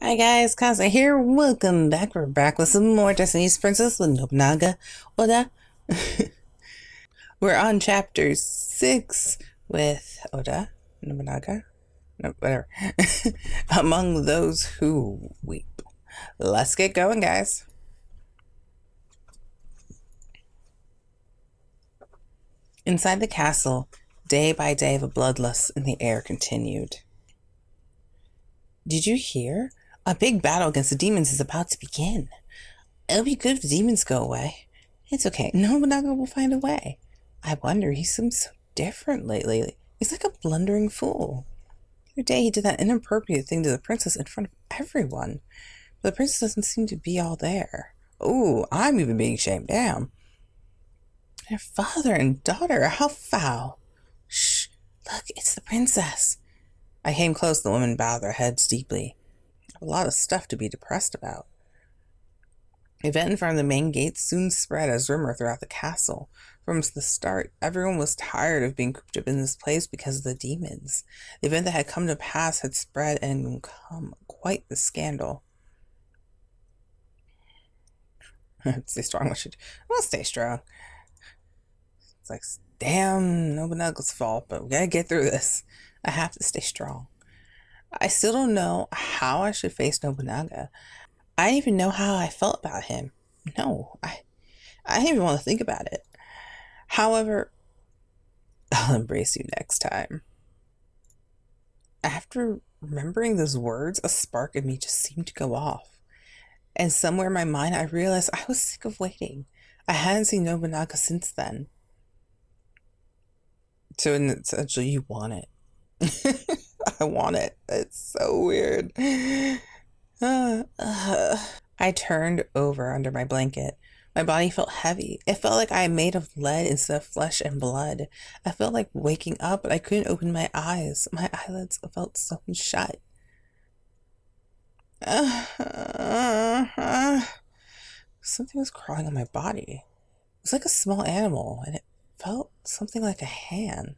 Hi guys, Kaza here. Welcome back. We're back with some more Destiny's Princess with Nobunaga Oda. We're on chapter 6 with Oda Nobunaga. No, whatever. Among those who weep. Let's get going, guys. Inside the castle, day by day, the bloodlust in the air continued. Did you hear? A big battle against the demons is about to begin. It'll be good if the demons go away. It's okay. Nobunaga will find a way. I wonder, he seems so different lately. He's like a blundering fool. The other day he did that inappropriate thing to the princess in front of everyone. But the princess doesn't seem to be all there. Oh, I'm even being shamed down. Their father and daughter, how foul. Shh, look, it's the princess. I came close. The women bowed their heads deeply. A lot of stuff to be depressed about. The event in front of the main gate soon spread as rumor throughout the castle. From the start, everyone was tired of being cooped up in this place because of the demons. The event that had come to pass had spread and become quite the scandal. Stay strong. I'll stay strong. It's like, damn, Nobunaga's fault, but we gotta get through this. I have to stay strong. I still don't know how I should face Nobunaga. I didn't even know how I felt about him. No, I didn't even want to think about it. However, I'll embrace you next time. After remembering those words, a spark in me just seemed to go off. And somewhere in my mind, I realized I was sick of waiting. I hadn't seen Nobunaga since then. So essentially, you want it. I want it. It's so weird. I turned over under my blanket. My body felt heavy. It felt like I made of lead instead of flesh and blood. I felt like waking up, but I couldn't open my eyes. My eyelids felt sewn shut. Something was crawling on my body. It was like a small animal, and it felt something like a hand.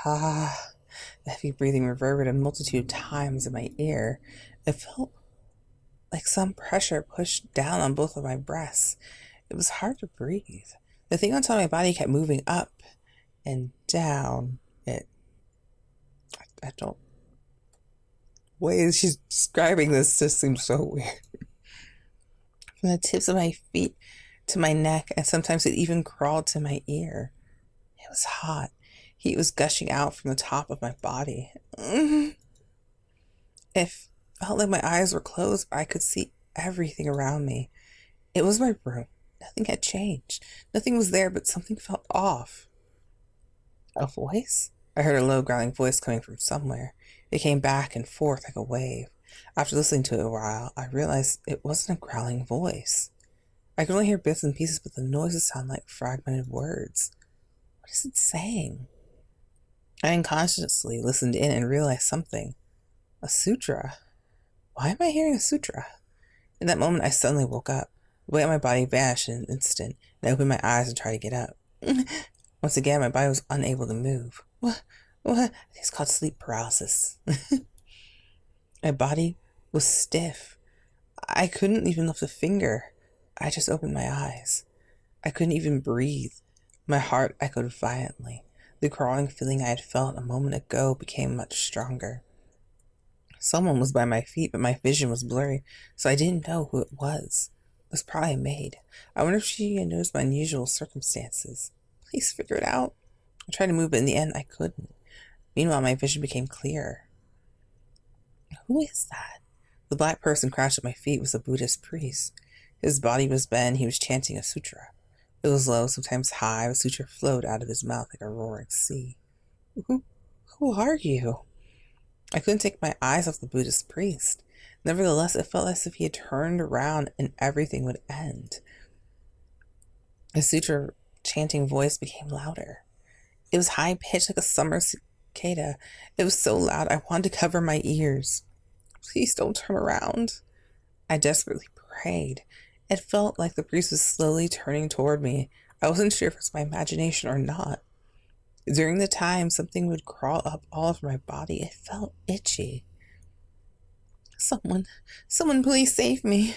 The heavy breathing reverberated a multitude of times in my ear. It felt like some pressure pushed down on both of my breasts. It was hard to breathe. The thing on top of my body kept moving up and down. I don't. Way she's describing this just seems so weird. From the tips of my feet to my neck, and sometimes it even crawled to my ear. It was hot. Heat was gushing out from the top of my body. It felt like my eyes were closed, but I could see everything around me. It was my room. Nothing had changed. Nothing was there, but something felt off. A voice? I heard a low growling voice coming from somewhere. It came back and forth like a wave. After listening to it a while, I realized it wasn't a growling voice. I could only hear bits and pieces, but the noises sounded like fragmented words. What is it saying? I unconsciously listened in and realized something. A sutra. Why am I hearing a sutra? In that moment, I suddenly woke up. The weight on my body vanished in an instant, and I opened my eyes and tried to get up. Once again, my body was unable to move. What? I think it's called sleep paralysis. My body was stiff. I couldn't even lift a finger. I just opened my eyes. I couldn't even breathe. My heart echoed violently. The crawling feeling I had felt a moment ago became much stronger. Someone was by my feet, but my vision was blurry, so I didn't know who it was. It was probably a maid. I wonder if she had noticed my unusual circumstances. Please figure it out. I tried to move, but in the end, I couldn't. Meanwhile, my vision became clearer. Who is that? The black person crouched at my feet was a Buddhist priest. His body was bent, he was chanting a sutra. It was low, sometimes high. The sutra flowed out of his mouth like a roaring sea. Who are you? I couldn't take my eyes off the Buddhist priest. Nevertheless, it felt as if he had turned around and everything would end. The sutra chanting voice became louder. It was high-pitched like a summer cicada. It was so loud I wanted to cover my ears. Please don't turn around. I desperately prayed. It felt like the priest was slowly turning toward me. I wasn't sure if it was my imagination or not. During the time, something would crawl up all over my body. It felt itchy. Someone, someone please save me.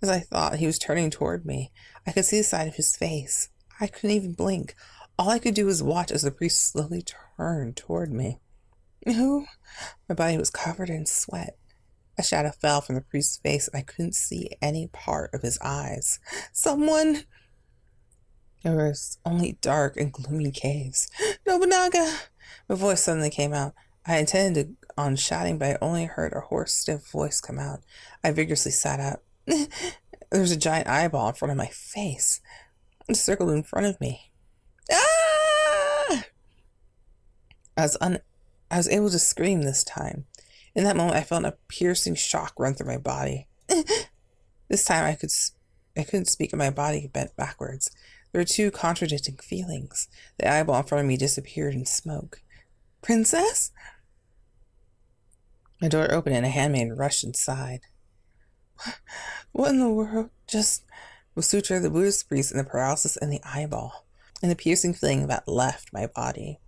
As I thought, he was turning toward me. I could see the side of his face. I couldn't even blink. All I could do was watch as the priest slowly turned toward me. No, my body was covered in sweat. A shadow fell from the priest's face, and I couldn't see any part of his eyes. Someone! There was only dark and gloomy caves. Nobunaga! My voice suddenly came out. I intended on shouting, but I only heard a hoarse, stiff voice come out. I vigorously sat up. There was a giant eyeball in front of my face. It circled in front of me. Ah! I was able to scream this time. In that moment, I felt a piercing shock run through my body. This time, I couldn't speak, and my body bent backwards. There were two contradicting feelings. The eyeball in front of me disappeared in smoke. Princess? The door opened and a handmaid rushed inside. What in the world? Just was Sutra, the Buddhist priest, and the paralysis and the eyeball, and the piercing feeling that left my body.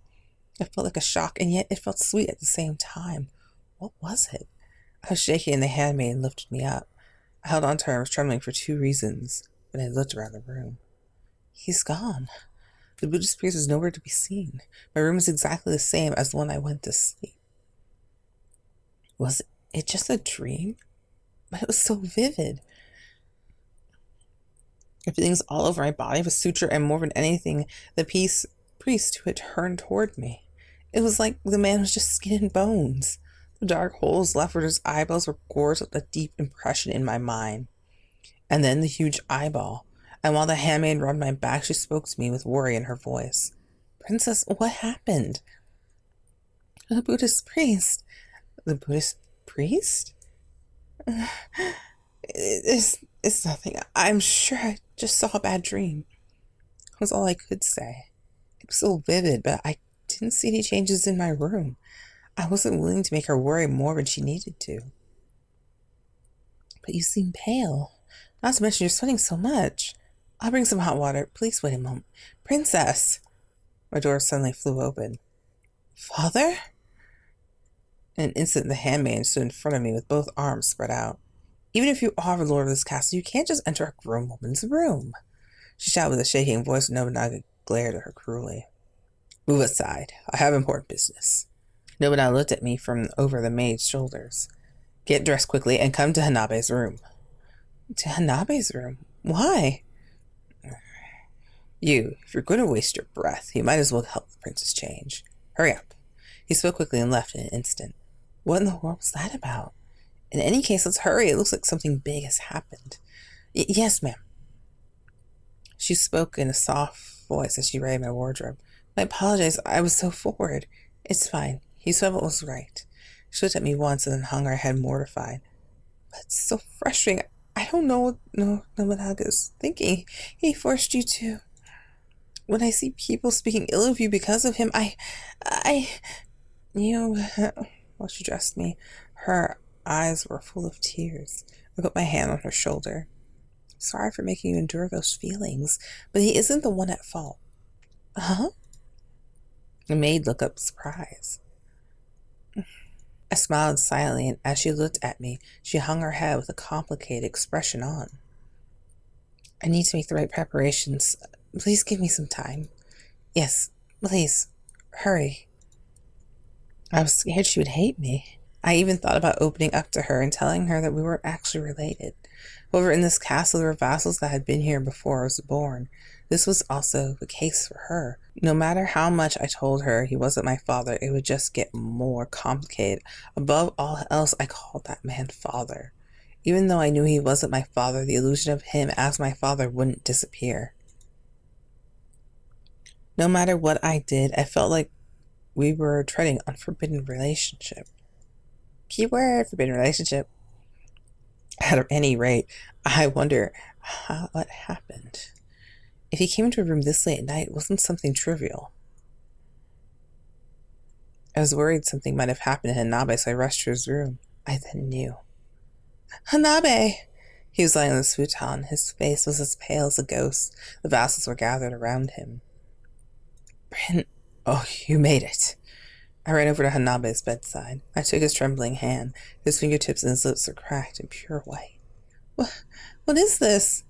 It felt like a shock, and yet it felt sweet at the same time. What was it? I was shaking, and the handmaid lifted me up. I held on to her and was trembling for two reasons, but I looked around the room. He's gone. The Buddhist priest was nowhere to be seen. My room was exactly the same as the one I went to sleep. Was it just a dream? But it was so vivid. The feelings all over my body was suture, and more than anything, the priest who had turned toward me. It was like the man was just skin and bones. The dark holes left where his eyeballs were gorged with a deep impression in my mind. And then the huge eyeball. And while the handmaid rubbed my back, she spoke to me with worry in her voice. Princess, what happened? The Buddhist priest. The Buddhist priest? It's nothing. I'm sure I just saw a bad dream. Was all I could say. It was so vivid, but I didn't see any changes in my room. I wasn't willing to make her worry more than she needed to. But you seem pale. Not to mention you're sweating so much. I'll bring some hot water. Please wait a moment. Princess! My door suddenly flew open. Father? In an instant, the handmaid stood in front of me with both arms spread out. Even if you are the lord of this castle, you can't just enter a grown woman's room. She shouted with a shaking voice, and Nobunaga glared at her cruelly. Move aside. I have important business. Nobunaga looked at me from over the maid's shoulders. Get dressed quickly and come to Hanabe's room. To Hanabe's room? Why? If you're going to waste your breath, you might as well help the princess change. Hurry up. He spoke quickly and left in an instant. What in the world was that about? In any case, let's hurry. It looks like something big has happened. Yes, ma'am. She spoke in a soft voice as she raided my wardrobe. I apologize. I was so forward. It's fine. He said what was right. She looked at me once and then hung her head mortified. But it's so frustrating. I don't know what Nobunaga is thinking. He forced you to. When I see people speaking ill of you because of him, While she dressed me, her eyes were full of tears. I put my hand on her shoulder. Sorry for making you endure those feelings, but he isn't the one at fault. Huh? The maid looked up surprised. I smiled silently, and as she looked at me, she hung her head with a complicated expression on. I need to make the right preparations. Please give me some time. Yes, please. Hurry. I was scared she would hate me. I even thought about opening up to her and telling her that we weren't actually related. However, in this castle there were vassals that had been here before I was born. This was also the case for her. No matter how much I told her he wasn't my father, it would just get more complicated. Above all else, I called that man father. Even though I knew he wasn't my father, the illusion of him as my father wouldn't disappear. No matter what I did, I felt like we were treading on forbidden relationship. Keyword, forbidden relationship. At any rate, I wonder what happened. If he came into a room this late at night, it wasn't something trivial. I was worried something might have happened to Hanabi, so I rushed to his room. I then knew. Hanabi! He was lying on the futon. His face was as pale as a ghost. The vassals were gathered around him. Oh, you made it. I ran over to Hanabe's bedside. I took his trembling hand. His fingertips and his lips were cracked and pure white. What is this?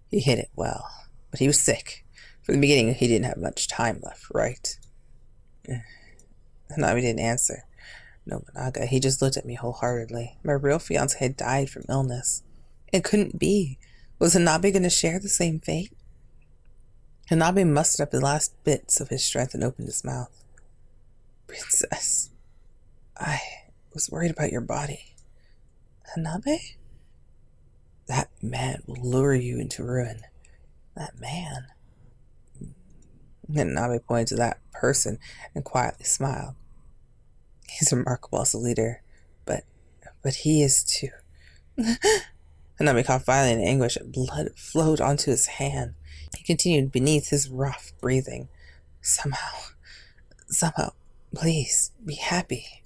He hid it well, but he was sick. From the beginning, he didn't have much time left, right? Hanabi didn't answer. Nobunaga, he just looked at me wholeheartedly. My real fiancé had died from illness. It couldn't be. Was Hanabi going to share the same fate? Hanabi mustered up the last bits of his strength and opened his mouth. Princess, I was worried about your body. Hanabi? That man will lure you into ruin. That man. Hanabi pointed to that person and quietly smiled. He's remarkable as a leader, but he is too. Hanabi coughed violently in anguish and blood flowed onto his hand. He continued beneath his rough breathing. Somehow, please, be happy.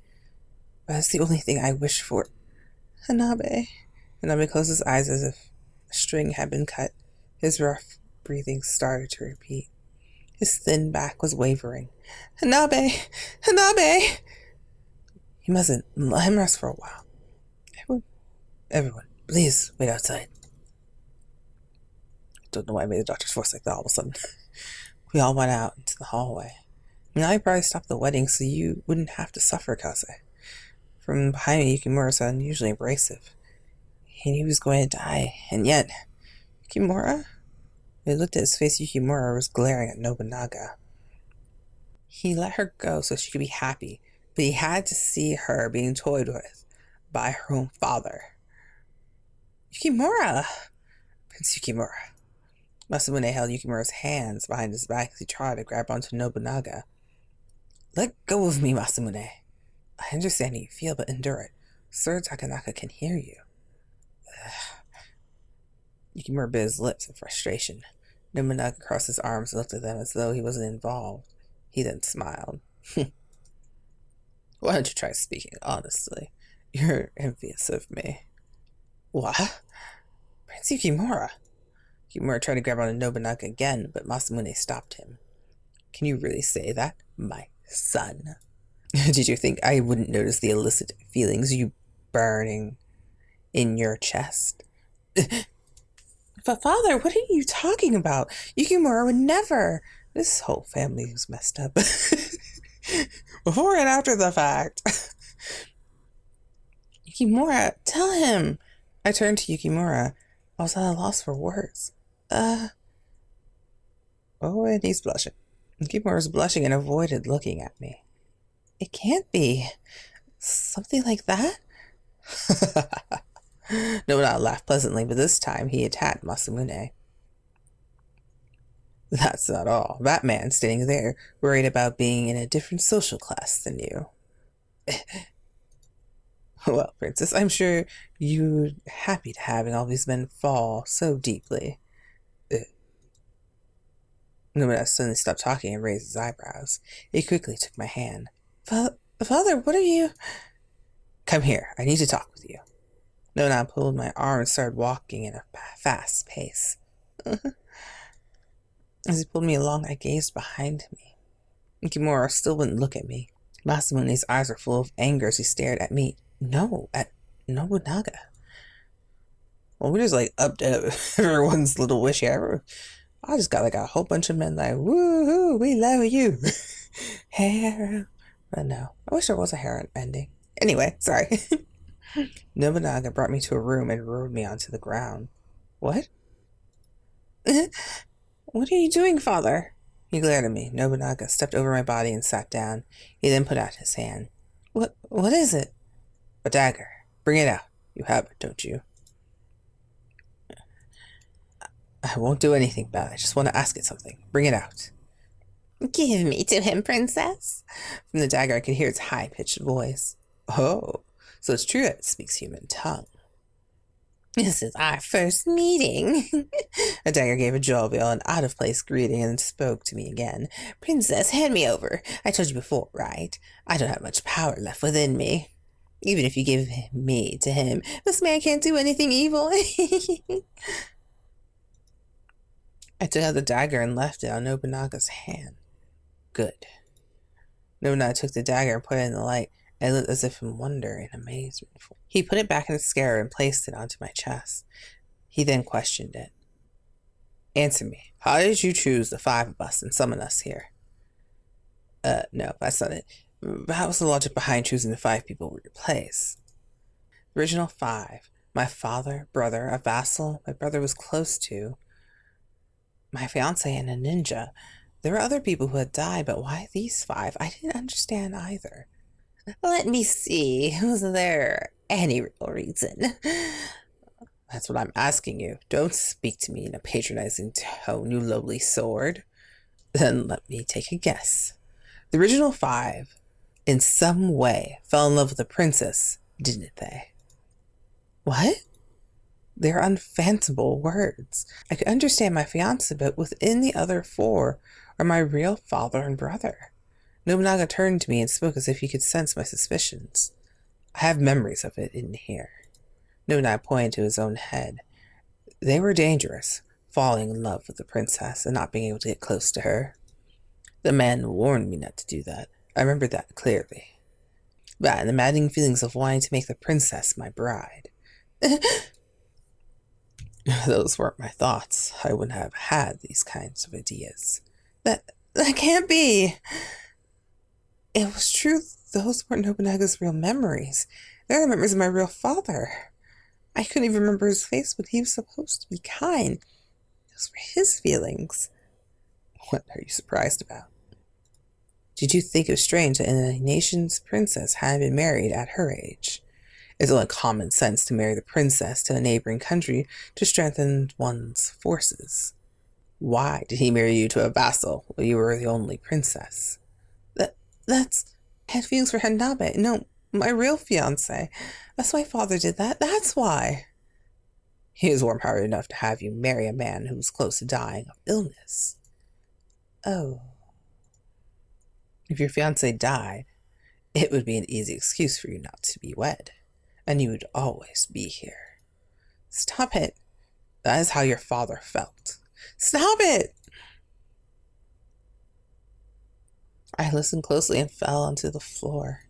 That's the only thing I wish for. Hanabi. Hanabi closed his eyes as if a string had been cut. His rough breathing started to repeat. His thin back was wavering. Hanabi! Hanabi! You mustn't let him rest for a while. Everyone, please wait outside. Don't know why I made the doctor's voice like that all of a sudden. We all went out into the hallway. Now I probably stopped the wedding so you wouldn't have to suffer, Kaze. From behind me, Yukimura sounded unusually abrasive. He knew he was going to die, and yet... Yukimura? When he looked at his face, Yukimura was glaring at Nobunaga. He let her go so she could be happy, but he had to see her being toyed with by her own father. Yukimura! Prince Yukimura. Masamune held Yukimura's hands behind his back as he tried to grab onto Nobunaga. Let go of me, Masamune. I understand how you feel, but endure it. Sir Takenaka can hear you. Yukimura bit his lips in frustration. Nobunaga crossed his arms and looked at them as though he wasn't involved. He then smiled. Why don't you try speaking honestly? You're envious of me. What? Prince Yukimura? Yukimura tried to grab onto Nobunaga again, but Masamune stopped him. Can you really say that, my son? Did you think I wouldn't notice the illicit feelings you burning in your chest? But father, what are you talking about? Yukimura would never. This whole family was messed up. Before and after the fact. Yukimura, tell him. I turned to Yukimura. I was at a loss for words. Oh, and he's blushing. Yukimura was blushing and avoided looking at me. It can't be. Something like that? Nobunaga laughed pleasantly, but this time he attacked Masamune. That's not all. That man standing there, worried about being in a different social class than you. Well, Princess, I'm sure you're happy to having all these men fall so deeply. Nobunaga suddenly stopped talking and raised his eyebrows. He quickly took my hand. Father, what are you... Come here, I need to talk with you. Nobunaga pulled my arm and started walking at a fast pace. As he pulled me along, I gazed behind me. Yukimura still wouldn't look at me. Masamune's eyes were full of anger as he stared at me. No, at Nobunaga. Well, we just like upped everyone's little wish here. I just got like a whole bunch of men like, woohoo, we love you. Hair. But no, I wish there was a hair ending. Anyway, sorry. Nobunaga brought me to a room and rode me onto the ground. What? What are you doing, father? He glared at me. Nobunaga stepped over my body and sat down. He then put out his hand. What is it? A dagger. Bring it out. You have it, don't you? I won't do anything bad. I just want to ask it something. Bring it out. Give me to him, princess. From the dagger, I could hear its high-pitched voice. Oh, so it's true that it speaks human tongue. This is our first meeting. A dagger gave a jovial and out-of-place greeting and spoke to me again. Princess, hand me over. I told you before, right? I don't have much power left within me. Even if you give me to him, this man can't do anything evil. I took out the dagger and left it on Nobunaga's hand. Good. Nobunaga took the dagger and put it in the light. I looked as if in wonder and amazement. He put it back in its scabbard and placed it onto my chest. He then questioned it. Answer me. How did you choose the 5 of us and summon us here? No, that's not it. How was the logic behind choosing the 5 people we replace? The original 5. My father, brother, a vassal my brother was close to, my fiance, and a ninja. There were other people who had died, but why these 5? I didn't understand either. Let me see. Was there any real reason? That's what I'm asking you. Don't speak to me in a patronizing tone, you lowly sword. Then let me take a guess. The original 5, in some way, fell in love with the princess, didn't they? What? They're unfathomable words. I could understand my fiancé, but within the other 4 are my real father and brother. Nobunaga turned to me and spoke as if he could sense my suspicions. I have memories of it in here. Nobunaga pointed to his own head. They were dangerous, falling in love with the princess and not being able to get close to her. The man warned me not to do that. I remember that clearly. That and the maddening feelings of wanting to make the princess my bride. Those weren't my thoughts. I wouldn't have had these kinds of ideas. That can't be. It was true. Those weren't Nobunaga's real memories. They're the memories of my real father. I couldn't even remember his face, but he was supposed to be kind. Those were his feelings. What are you surprised about? Did you think it was strange that a nation's princess hadn't been married at her age? It's only common sense to marry the princess to a neighboring country to strengthen one's forces. Why did he marry you to a vassal while you were the only princess? That's... I had feelings for Hanabi. No, my real fiancé. That's why father did that. That's why. He was warm-hearted enough to have you marry a man who was close to dying of illness. Oh. If your fiancé died, it would be an easy excuse for you not to be wed. And you would always be here. Stop it. That is how your father felt. Stop it! I listened closely and fell onto the floor.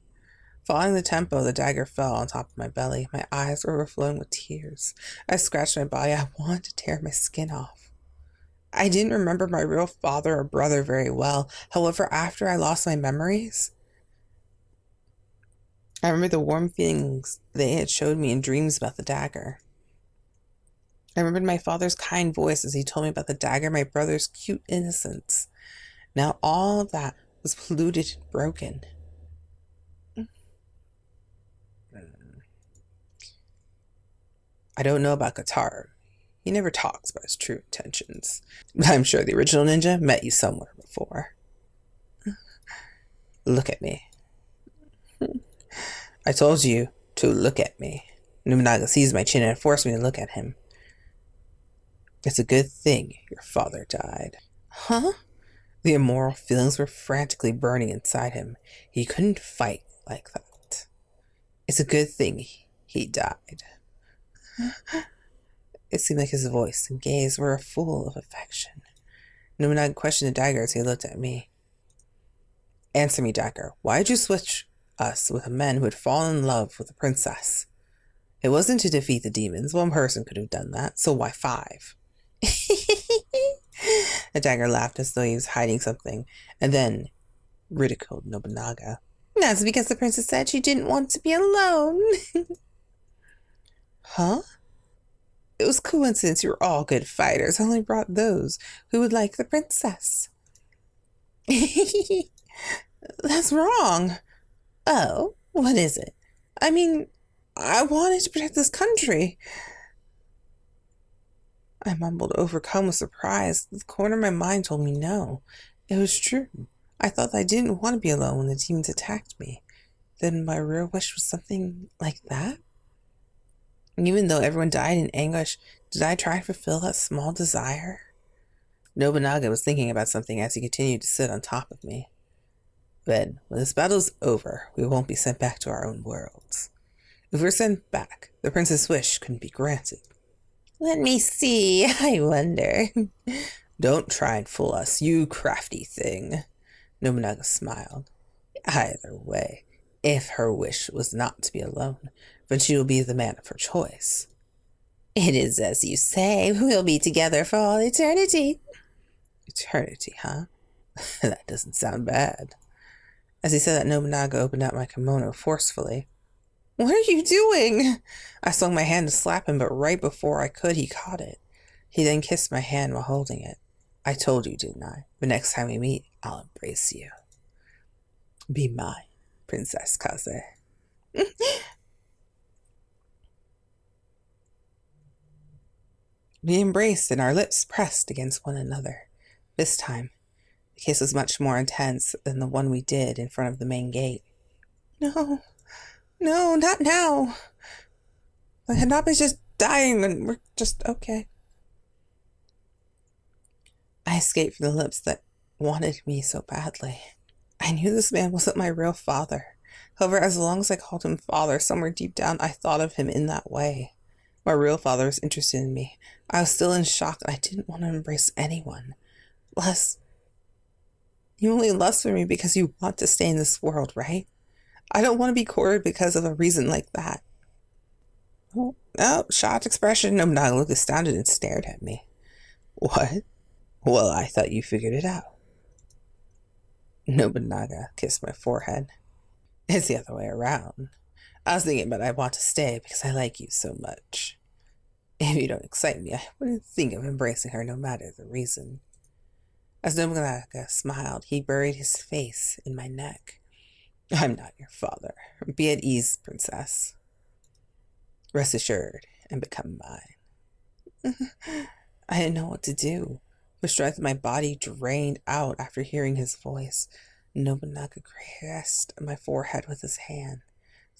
Following the tempo, the dagger fell on top of my belly. My eyes were overflowing with tears. I scratched my body. I wanted to tear my skin off. I didn't remember my real father or brother very well. However, after I lost my memories, I remember the warm feelings they had showed me in dreams about the dagger. I remembered my father's kind voice as he told me about the dagger, my brother's cute innocence. Now all of that was polluted and broken. I don't know about Kotaro. He never talks about his true intentions. But I'm sure the original ninja met you somewhere before. Look at me. I told you to look at me. Nobunaga seized my chin and forced me to look at him. It's a good thing your father died. Huh? The immoral feelings were frantically burning inside him. He couldn't fight like that. It's a good thing he died. It seemed like his voice and gaze were full of affection. Nobunaga questioned the dagger as he looked at me. Answer me, dagger. Why did you switch us with a man who had fallen in love with a princess? It wasn't to defeat the demons. One person could have done that, so why 5? The dagger laughed as though he was hiding something, and then ridiculed Nobunaga. That's because the princess said she didn't want to be alone. Huh? It was coincidence you were all good fighters. I only brought those who would like the princess. That's wrong. Oh, what is it? I mean, I wanted to protect this country. I mumbled, overcome with surprise. The corner of my mind told me no. It was true. I thought I didn't want to be alone when the demons attacked me. Then my real wish was something like that? Even though everyone died in anguish, did I try to fulfill that small desire? Nobunaga was thinking about something as he continued to sit on top of me. Then, when this battle's over, we won't be sent back to our own worlds. If we're sent back, the prince's wish couldn't be granted. Let me see, I wonder. Don't try and fool us, you crafty thing. Nobunaga smiled. Either way, if her wish was not to be alone, then she will be the man of her choice. It is as you say, we'll be together for all eternity. Eternity, huh? That doesn't sound bad. As he said that, Nobunaga opened out my kimono forcefully. What are you doing? I swung my hand to slap him, but right before I could, he caught it. He then kissed my hand while holding it. I told you, didn't I? The next time we meet, I'll embrace you. Be mine, Princess Kaze. We embraced and our lips pressed against one another. This time, the kiss was much more intense than the one we did in front of the main gate. No, not now. The Hanabi's just dying and we're just okay. I escaped from the lips that wanted me so badly. I knew this man wasn't my real father. However, as long as I called him father, somewhere deep down I thought of him in that way. My real father was interested in me. I was still in shock and I didn't want to embrace anyone. Les, you only lust for me because you want to stay in this world, right? I don't want to be courted because of a reason like that. Oh, shocked expression. Nobunaga looked astounded and stared at me. What? Well, I thought you figured it out. Nobunaga kissed my forehead. It's the other way around. I was thinking, but I want to stay because I like you so much. If you don't excite me, I wouldn't think of embracing her no matter the reason. As Nobunaga smiled, he buried his face in my neck. I'm not your father. Be at ease, princess. Rest assured and become mine. I didn't know what to do. The strength of my body drained out after hearing his voice. Nobunaga caressed my forehead with his hand.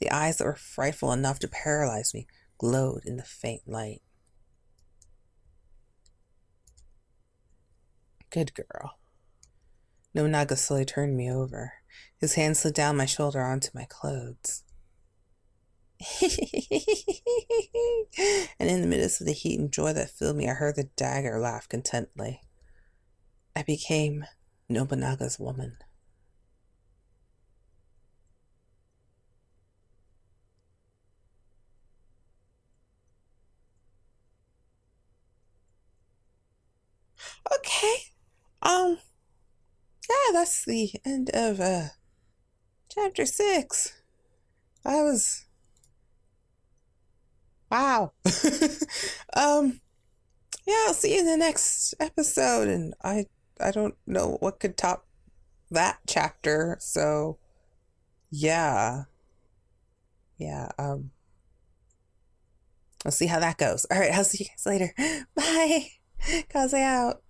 The eyes that were frightful enough to paralyze me glowed in the faint light. Good girl. Nobunaga slowly turned me over. His hand slid down my shoulder onto my clothes. And in the midst of the heat and joy that filled me, I heard the dagger laugh contentedly. I became Nobunaga's woman. Okay. Yeah, that's the end of chapter 6. That was wow. Yeah, I'll see you in the next episode, and I don't know what could top that chapter, so yeah. Yeah, I'll see how that goes. All right, I'll see you guys later. Bye. Kaze out.